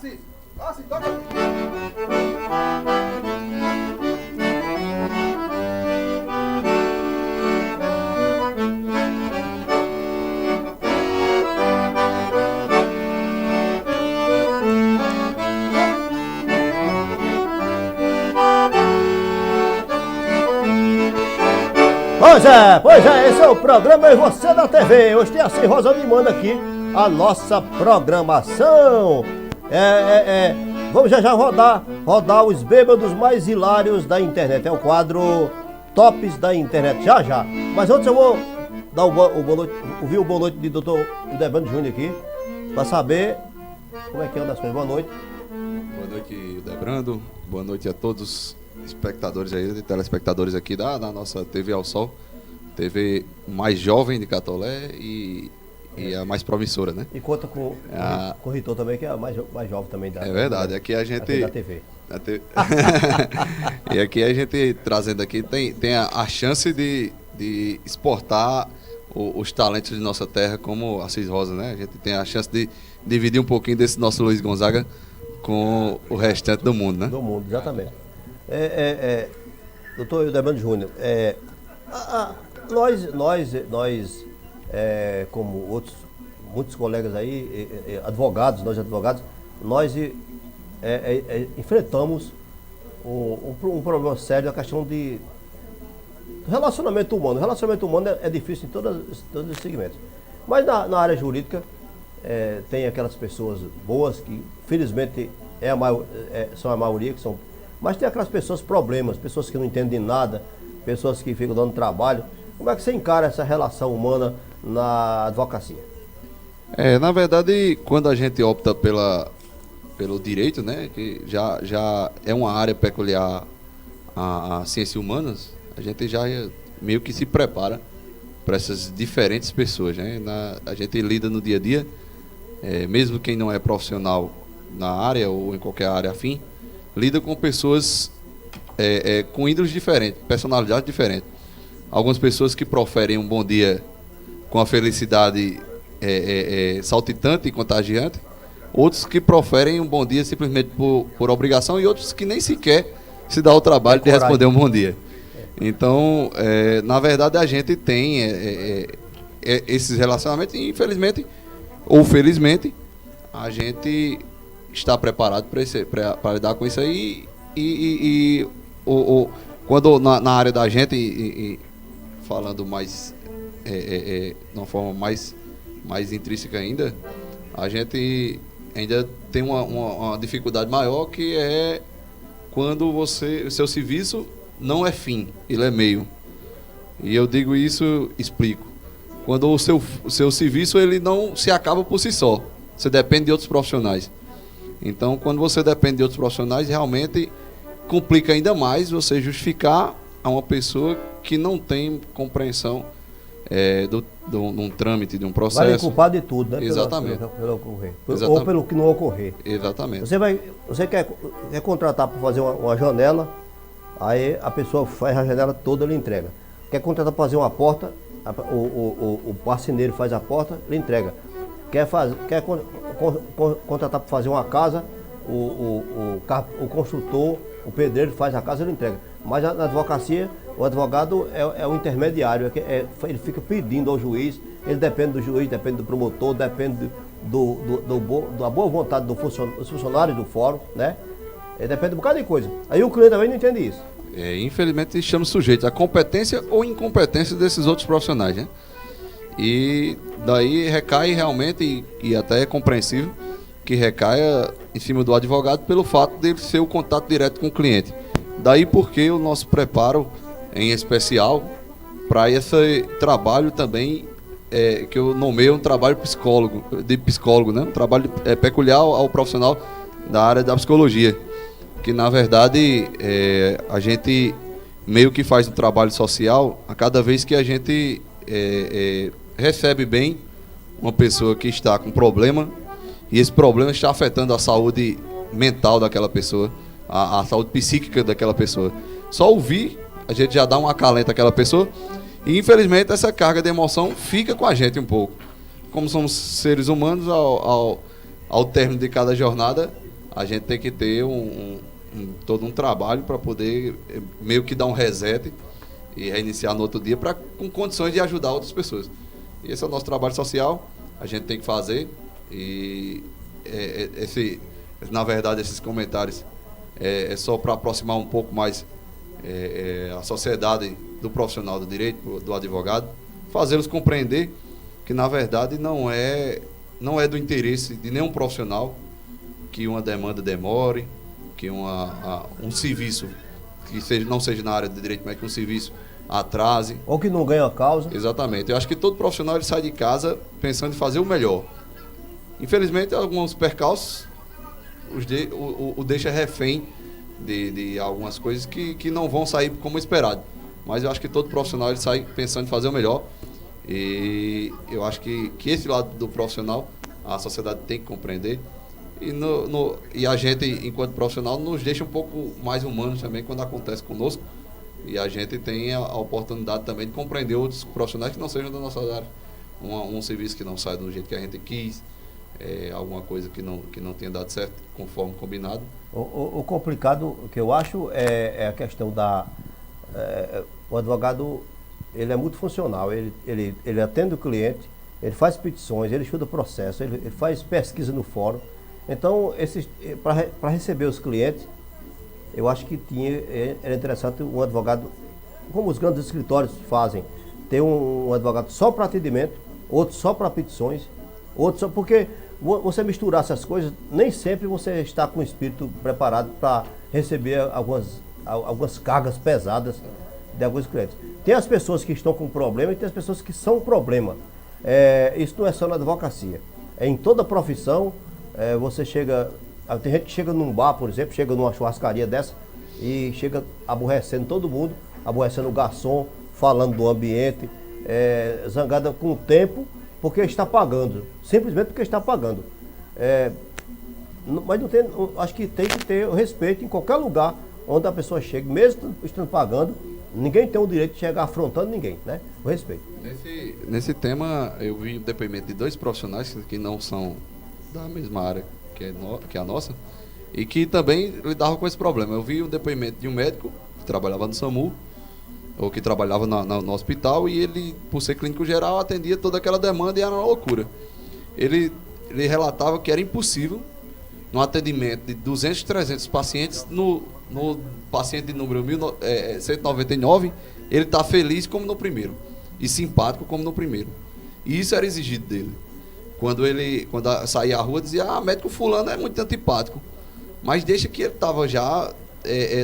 Assis, toca aqui. Pois é, esse é o programa E Você da TV. Hoje tem assim, Rosa me manda aqui a nossa programação. Vamos já rodar os bêbados mais hilários da internet. É o quadro Tops da Internet, já. Mas antes eu vou dar ouvir o boa noite de Dr. Debrando Júnior aqui, para saber como é que anda as coisas. Boa noite. Boa noite, Debrando. Boa noite a todos os espectadores aí, telespectadores aqui da nossa TV ao Sol. TV mais jovem de Catolé e a mais promissora, né? E conta com o corretor também, que é a mais jovem também da É verdade, aqui a gente... da TV. E aqui a gente trazendo aqui, tem a chance de exportar os talentos de nossa terra, como Assis Rosa, né? A gente tem a chance de dividir um pouquinho desse nosso Luiz Gonzaga com o restante do mundo, né? Do mundo, exatamente. Doutor Debrando Júnior, nós como muitos colegas aí, advogados, nós enfrentamos um problema sério, a questão de relacionamento humano. O relacionamento humano é difícil em todos os segmentos. Mas na área jurídica, tem aquelas pessoas boas que, felizmente, são a maioria, mas tem aquelas pessoas problemas, pessoas que não entendem nada, pessoas que ficam dando trabalho. Como é que você encara essa relação humana na advocacia? Na verdade, quando a gente opta pelo direito, né, que já é uma área peculiar a ciências humanas, a gente já meio que se prepara para essas diferentes pessoas, né? A gente lida no dia a dia, mesmo quem não é profissional na área ou em qualquer área afim, lida com pessoas com ídolos diferentes, personalidades diferentes. Algumas pessoas que proferem um bom dia com a felicidade saltitante e contagiante, outros que proferem um bom dia simplesmente por obrigação, e outros que nem sequer se dá o trabalho de responder um bom dia. Então, na verdade, a gente tem esses relacionamentos e, infelizmente ou felizmente, a gente está preparado para lidar com isso aí. Quando na área da gente, falando mais de uma forma mais intrínseca ainda, a gente ainda tem uma dificuldade maior, que é quando o seu serviço não é fim, ele é meio. E eu digo isso, explico. Quando o seu serviço ele não se acaba por si só, você depende de outros profissionais. Então, quando você depende de outros profissionais, realmente complica ainda mais você justificar a uma pessoa que não tem compreensão de um trâmite, de um processo. Vai culpar de tudo, né? Exatamente. Pelo ocorrer. Exatamente. Ou pelo que não ocorrer. Exatamente. Você quer contratar para fazer uma janela, aí a pessoa faz a janela toda, ele entrega. Quer contratar para fazer uma porta, o marceneiro faz a porta, ele entrega. Quer contratar para fazer uma casa, o construtor, o pedreiro faz a casa, ele entrega. Mas na advocacia, o advogado é o intermediário, ele fica pedindo ao juiz, ele depende do juiz, depende do promotor, depende da boa vontade dos funcionários do fórum, né? Ele depende de um bocado de coisa. Aí o cliente também não entende isso. Infelizmente, estamos sujeitos à competência ou incompetência desses outros profissionais, né? E daí recai realmente, e até é compreensível, que recaia em cima do advogado pelo fato dele ser o contato direto com o cliente. Daí porque o nosso preparo, em especial, para esse trabalho também, que eu nomeio um trabalho de psicólogo, né? Um trabalho peculiar ao profissional da área da psicologia. Que, na verdade, a gente meio que faz um trabalho social a cada vez que a gente recebe bem uma pessoa que está com problema, e esse problema está afetando a saúde mental daquela pessoa, a saúde psíquica daquela pessoa. Só ouvir, a gente já dá um acalento àquela pessoa, e infelizmente essa carga de emoção fica com a gente um pouco. Como somos seres humanos, ao término de cada jornada, a gente tem que ter todo um trabalho para poder meio que dar um reset e reiniciar no outro dia com condições de ajudar outras pessoas. E esse é o nosso trabalho social, a gente tem que fazer. E na verdade, esses comentários é só para aproximar um pouco mais a sociedade do profissional do direito, do advogado, fazê-los compreender que, na verdade, não é do interesse de nenhum profissional que uma demanda demore, que um serviço que não seja na área do direito, mas que um serviço atrase. Ou que não ganha a causa. Exatamente. Eu acho que todo profissional ele sai de casa pensando em fazer o melhor. Infelizmente, alguns percalços o deixa refém de algumas coisas que não vão sair como esperado. Mas eu acho que todo profissional ele sai pensando em fazer o melhor. E eu acho que esse lado do profissional a sociedade tem que compreender. E a gente, enquanto profissional, nos deixa um pouco mais humanos também quando acontece conosco. E a gente tem a oportunidade também de compreender outros profissionais que não sejam da nossa área. Um serviço que não sai do jeito que a gente quis, alguma coisa que não tenha dado certo conforme combinado. O complicado que eu acho é a questão o advogado, ele é multifuncional, ele atende o cliente, ele faz petições, ele estuda o processo, ele faz pesquisa no fórum. Então, para receber os clientes, eu acho que era interessante um advogado, como os grandes escritórios fazem, ter um advogado só para atendimento, outro só para petições, outro só porque você misturar essas coisas, nem sempre você está com o espírito preparado para receber algumas cargas pesadas de alguns clientes. Tem as pessoas que estão com problema e tem as pessoas que são problema. Isso não é só na advocacia, é em toda profissão. Você chega, tem gente que chega num bar, por exemplo, chega numa churrascaria dessa e chega aborrecendo todo mundo, aborrecendo o garçom, falando do ambiente, zangada com o tempo, porque está pagando, simplesmente porque está pagando. Mas não tem, acho que tem que ter o respeito em qualquer lugar onde a pessoa chega, mesmo estando pagando. Ninguém tem o direito de chegar afrontando ninguém, né? O respeito. Nesse tema, eu vi o depoimento de dois profissionais que não são da mesma área que a nossa e que também lidavam com esse problema. Eu vi o depoimento de um médico que trabalhava no SAMU ou que trabalhava no hospital e ele, por ser clínico geral, atendia toda aquela demanda e era uma loucura. Ele relatava que era impossível, no atendimento de 200, 300 pacientes, no paciente de número 199, ele está feliz como no primeiro e simpático como no primeiro. E isso era exigido dele. Quando saía à rua, dizia, médico fulano é muito antipático. Mas deixa que ele estava já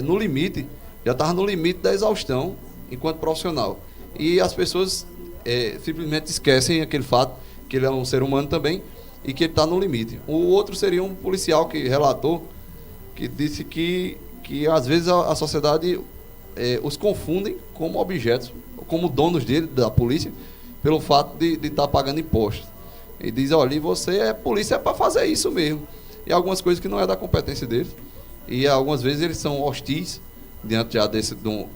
no limite, já estava no limite da exaustão enquanto profissional. E as pessoas simplesmente esquecem aquele fato que ele é um ser humano também e que ele está no limite. O outro seria um policial que relatou, que disse que às vezes a sociedade os confundem como objetos, como donos da polícia, pelo fato de estar pagando impostos. E diz, olha, você é polícia para fazer isso mesmo. E algumas coisas que não é da competência deles. E algumas vezes eles são hostis, diante já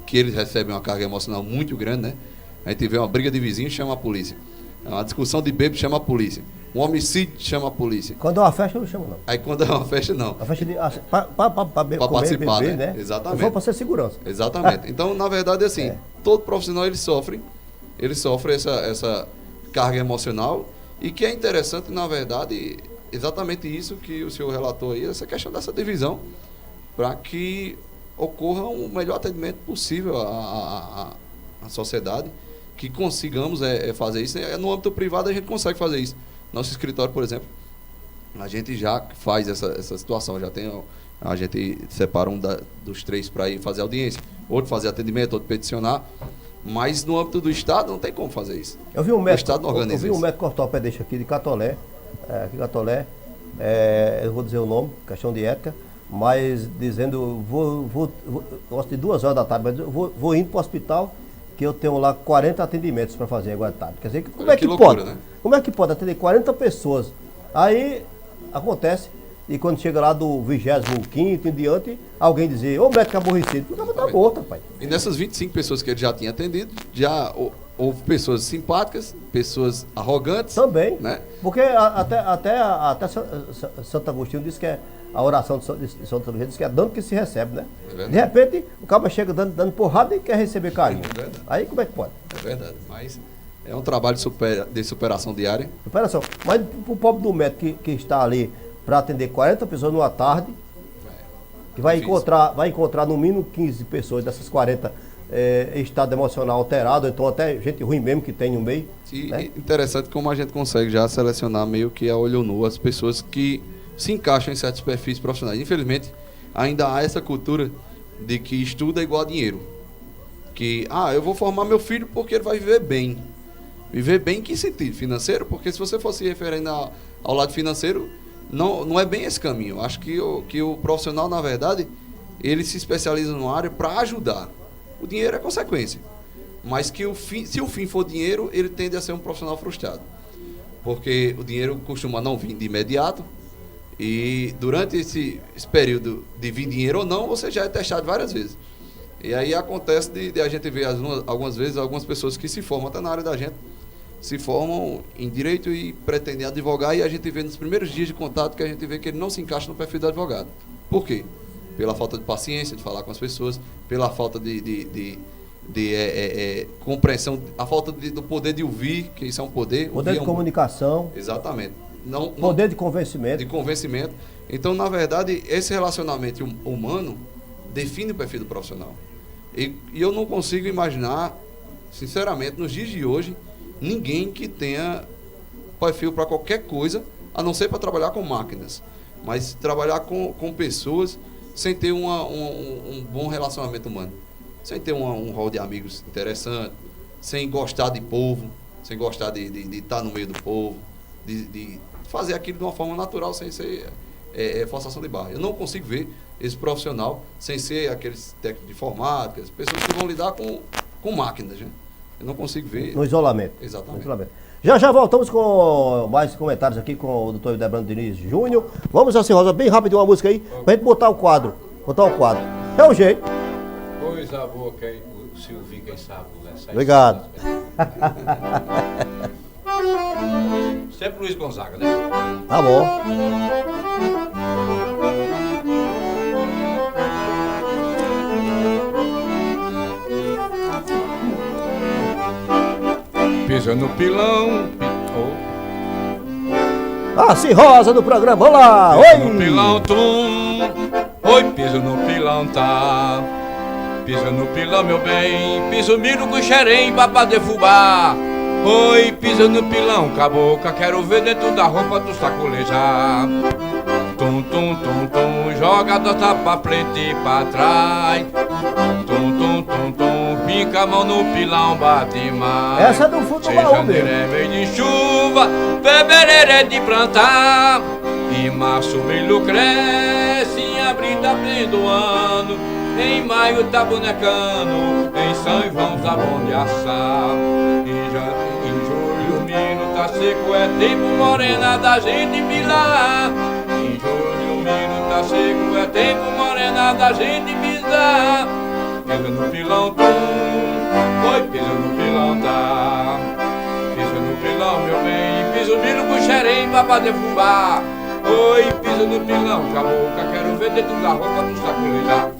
que eles recebem uma carga emocional muito grande, né? A gente vê uma briga de vizinhos, chama a polícia. Uma discussão de bêbado, chama a polícia. Um homicídio, chama a polícia. Quando é uma festa, eu não chamo, não. Aí quando é uma festa, não. A festa para participar, beber, né? Exatamente. Só para ser segurança. Exatamente. Então, na verdade, assim, todo profissional ele sofre essa carga emocional. E que é interessante, na verdade, exatamente isso que o senhor relatou aí, essa questão dessa divisão, para que ocorra o melhor atendimento possível à sociedade, que consigamos fazer isso. No âmbito privado a gente consegue fazer isso. Nosso escritório, por exemplo, a gente já faz essa situação, a gente separa dos três para ir fazer audiência, outro fazer atendimento, outro peticionar. Mas no âmbito do Estado não tem como fazer isso. Eu vi um médico, o Estado não organiza um médico ortopedista aqui de Catolé, eu vou dizer o nome, questão de ética, mas dizendo, gosto de 2 horas da tarde, mas eu vou indo para o hospital, que eu tenho lá 40 atendimentos para fazer agora à tarde. Quer dizer, como é que loucura, pode? Né? Como é que pode atender 40 pessoas? Aí acontece, e quando chega lá do 25º em diante, alguém dizer, ô médico aborrecido, porque tá morto, rapaz. E nessas 25 pessoas que ele já tinha atendido, houve pessoas simpáticas, pessoas arrogantes. Também. Né? Porque até Santo Agostinho disse que a oração de Santo Agostinho diz que é dando que se recebe, né? É De repente, o cara chega dando porrada e quer receber carinho. É Aí como é que pode? É verdade, mas é um trabalho de superação diária. Superação. Mas pro pobre do médico que está ali para atender 40 pessoas numa tarde, que vai encontrar no mínimo 15 pessoas dessas 40 em estado emocional alterado, então até gente ruim mesmo que tem no meio. E né? interessante como a gente consegue já selecionar meio que a olho nu as pessoas que se encaixam em certos perfis profissionais. Infelizmente, ainda há essa cultura de que estudo é igual a dinheiro. Que, eu vou formar meu filho porque ele vai viver bem. Viver bem em que sentido? Financeiro? Porque se você fosse referendo ao lado financeiro, não é bem esse caminho. Acho que o profissional, na verdade, ele se especializa numa área para ajudar. O dinheiro é consequência. Mas que se o fim for dinheiro, ele tende a ser um profissional frustrado. Porque o dinheiro costuma não vir de imediato. E durante esse período de vir dinheiro ou não, você já é testado várias vezes. E aí acontece de a gente ver algumas vezes algumas pessoas que se formam até na área da gente, se formam em direito e pretendem advogar, e a gente vê nos primeiros dias de contato que a gente vê que ele não se encaixa no perfil do advogado. Por quê? Pela falta de paciência de falar com as pessoas, pela falta de compreensão, a falta do poder de ouvir, que isso é um poder. Poder de comunicação. Exatamente. Poder de convencimento. De convencimento. Então, na verdade, esse relacionamento humano define o perfil do profissional. E eu não consigo imaginar, sinceramente, nos dias de hoje, ninguém que tenha perfil para qualquer coisa, a não ser para trabalhar com máquinas. Mas trabalhar com pessoas sem ter um bom relacionamento humano. Sem ter um rol de amigos interessante, sem gostar de povo, sem gostar de estar no meio do povo, de fazer aquilo de uma forma natural, sem ser forçação de barra. Eu não consigo ver esse profissional sem ser aqueles técnicos de informática, as pessoas que vão lidar com máquinas, né? Eu não consigo ver. No isolamento. Exatamente. No isolamento. Já voltamos com mais comentários aqui com o doutor Ildebrando Diniz Júnior. Vamos assim, Rosa, bem rápido uma música aí, pra gente botar o quadro. É o jeito. Coisa boa que é o Silvinho, quem sabe, né? Obrigado. Sempre Luiz Gonzaga, né? Tá bom. Pisa no pilão, Sim, Rosa do programa, vamos lá! pisa Oi! no pilão, tum. Oi, pisa no pilão, tá. Pisa no pilão, meu bem. Pisa o milho com xerém, pra defubá. Oi, pisa no pilão, cabocla. Quero ver dentro da roupa do sacolejar. Tum, tum, tum, tum. Joga da pra frente e pra trás. Tum, tum, tum, tum. Fica a mão no pilão, bate mais. Essa é do fundo do baú Janeiro mesmo. é mês de chuva, fevereiro é de plantar. Em março o milho cresce, em abril tá pleno ano. Em maio tá bonecando, em São João tá bom de assar. Em julho o milho tá seco, é tempo morena da gente pilar. Em julho o milho tá seco, é tempo morena da gente pisar. Pisa no pilão, tum. Oi, pisa no pilão, tá. Pisa no pilão, meu bem. Pisa o milho com xerém pra defumar. Oi, pisa no pilão, cabocla. Quero ver dentro da roupa do sacolejar.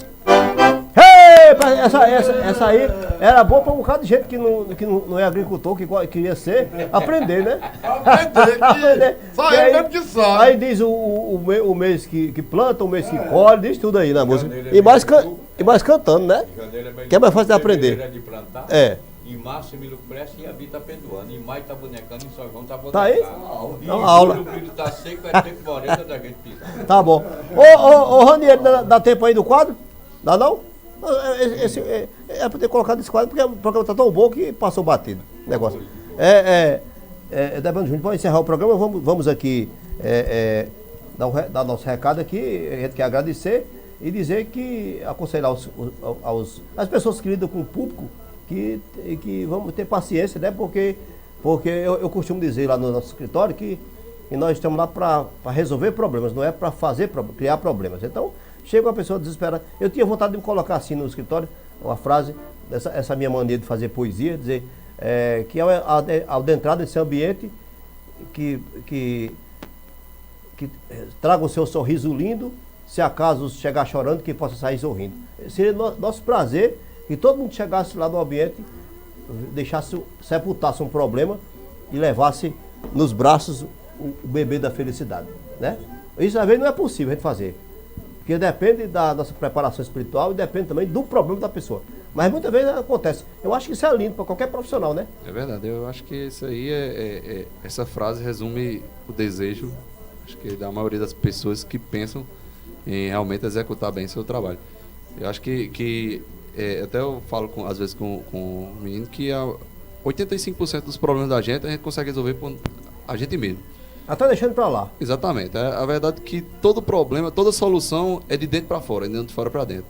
Essa aí era boa para um bocado de gente que não é agricultor, que queria ser, aprender, né? Aprender, só ele mesmo que sabe. Aí diz o mês que planta, o mês que colhe, diz tudo aí na música. E mais cantando, né? Que é mais fácil de aprender. É de plantar. É. Em março o milho cresce e a vida tá pendoando. Em maio tá bonecando, em São João tá bonecando. Tá aí? Em Não, aula. julho o milho tá seco, é tempo morena da gente pisar. Tá bom. Ô Ranieri, dá tempo aí do quadro? Dá não? É pra ter colocado esse quadro porque o programa tá tão bom que passou batido o negócio. Ildebrando Júnior, para encerrar o programa, vamos aqui dar nosso recado aqui. A gente quer agradecer e dizer que aconselhar as pessoas que lidam com o público que vamos ter paciência, né? Porque eu costumo dizer lá no nosso escritório que nós estamos lá para resolver problemas, não é para criar problemas. Então, chega uma pessoa desesperada. Eu tinha vontade de me colocar assim no escritório, uma frase, essa minha mania de fazer poesia, dizer, que ao adentrar nesse ambiente, que traga o seu sorriso lindo, se acaso chegar chorando, que possa sair sorrindo. Seria nosso prazer que todo mundo chegasse lá no ambiente, sepultasse um problema e levasse nos braços o bebê da felicidade, né? Isso às vezes não é possível a gente fazer, porque depende da nossa preparação espiritual e depende também do problema da pessoa. Mas muitas vezes acontece. Eu acho que isso é lindo para qualquer profissional, né? É verdade, eu acho que isso aí essa frase resume o desejo, acho que da maioria das pessoas que pensam em realmente executar bem seu trabalho. Eu acho que até eu falo às vezes com o menino que 85% dos problemas da gente a gente consegue resolver por a gente mesmo. Até deixando para lá. Exatamente. A verdade é que todo problema, toda solução é de dentro para fora, de fora para dentro.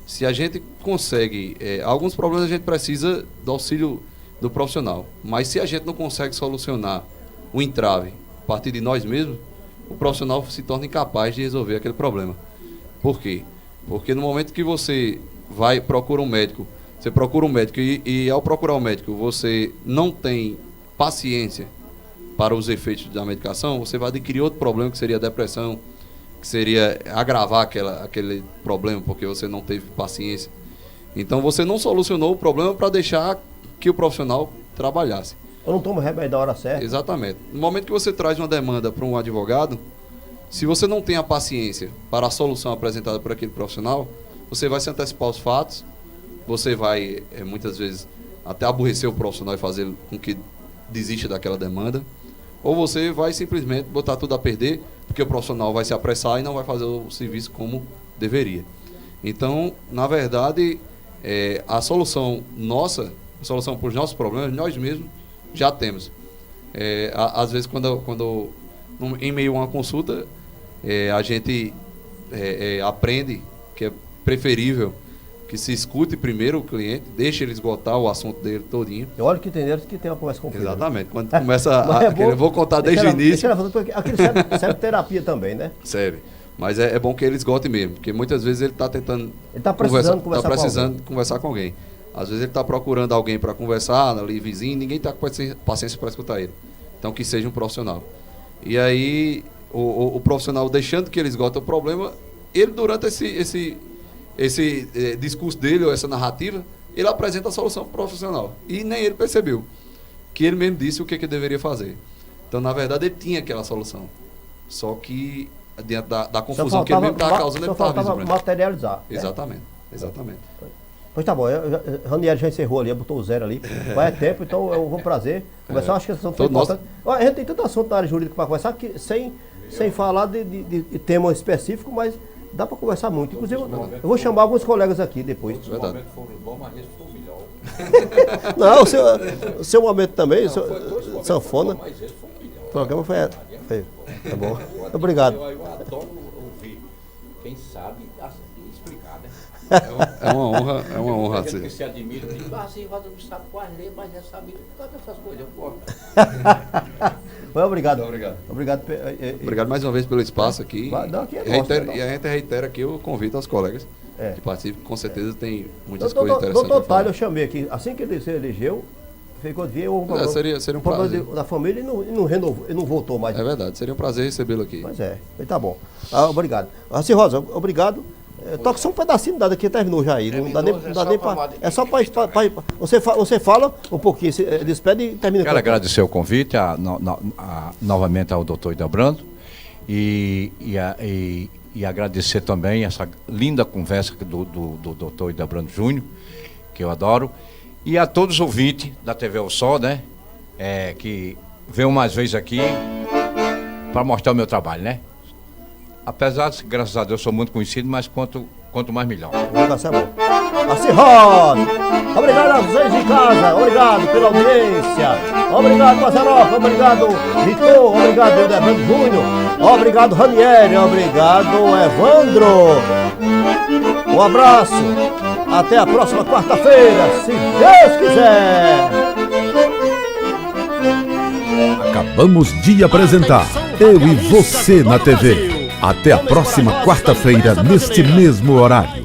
Se a gente consegue, alguns problemas a gente precisa do auxílio do profissional, mas se a gente não consegue solucionar o entrave a partir de nós mesmos, o profissional se torna incapaz de resolver aquele problema. Por quê? Porque no momento que você procura um médico, e ao procurar um médico você não tem paciência para os efeitos da medicação, você vai adquirir outro problema, que seria a depressão, que seria agravar aquele problema, porque você não teve paciência. Então você não solucionou o problema para deixar que o profissional trabalhasse. Eu não tomo remédio da hora certa. Exatamente. No momento que você traz uma demanda para um advogado, se você não tem a paciência para a solução apresentada por aquele profissional, você vai se antecipar aos fatos, você vai, muitas vezes, até aborrecer o profissional e fazer com que desista daquela demanda, ou você vai simplesmente botar tudo a perder, porque o profissional vai se apressar e não vai fazer o serviço como deveria. Então, na verdade, a solução para os nossos problemas, nós mesmos já temos. Às vezes, quando em meio a uma consulta, a gente aprende que é preferível que se escute primeiro o cliente, deixe ele esgotar o assunto dele todinho. Eu olho que tem deles que tem uma conversa com o cliente. Exatamente. Quando começa eu vou contar desde o início. Aquilo serve terapia também, né? Serve. Mas é bom que ele esgote mesmo, porque muitas vezes ele está tentando... Ele está precisando conversar com alguém. Às vezes ele está procurando alguém para conversar, ali vizinho, ninguém está com paciência para escutar ele. Então que seja um profissional. E aí, o profissional deixando que ele esgote o problema, ele durante esse discurso dele, ou essa narrativa, ele apresenta a solução profissional. E nem ele percebeu que ele mesmo disse o que deveria fazer. Então, na verdade, ele tinha aquela solução. Só que, diante da confusão que ele mesmo estava causando, ele estava faltava materializar. Exatamente. Pois tá bom, Ranieri já encerrou ali, botou o 0 ali. Vai tempo, então é um prazer conversar. Acho que essa assunto foi importante. A gente tem tanto assunto na área jurídica para conversar, que sem falar de tema específico, mas dá para conversar muito. Inclusive, eu vou chamar alguns colegas aqui depois. Os momentos foram bons, mas esse foi o melhor. Não, o seu momento também, sanfona. Mas esse foi o melhor. O programa foi tá bom. Obrigado. Eu adoro ouvir quem sabe explicar, né? É uma honra. A gente que se admira, diz, assim, Rosa não sabe quase ler, mas já sabe todas essas coisas, eu gosto. Obrigado. Obrigado mais uma vez pelo espaço aqui. E a gente reitera aqui o convite aos colegas que participem, com certeza tem muitas coisas interessantes. Doutor Talho, eu chamei aqui, assim que ele se elegeu, ficou de seria um prazer. Da família e não renovou, e não voltou mais. É verdade, seria um prazer recebê-lo aqui. Mas tá bom. Obrigado. Assim, Rosa, obrigado. Toca só um pedacinho daqui, terminou já aí. Não dá nem para. É só para. Você fala um pouquinho, despede e termina. Quero agradecer o convite novamente ao doutor Hildebrando e agradecer também essa linda conversa do doutor Hildebrando Júnior, que eu adoro, e a todos os ouvintes da TV O Sol, né? Que venham mais vezes aqui para mostrar o meu trabalho, né? Apesar de, graças a Deus, sou muito conhecido, mas quanto mais melhor. Assim, Rosa! Obrigado a vocês de casa, obrigado pela audiência, obrigado Mazaroca, obrigado Vitor, obrigado Hildebrando Júnior, obrigado Ranieri, obrigado Evandro. Um abraço, até a próxima quarta-feira, se Deus quiser. Acabamos de apresentar Eu e Você na TV. Até a próxima quarta-feira, neste mesmo horário.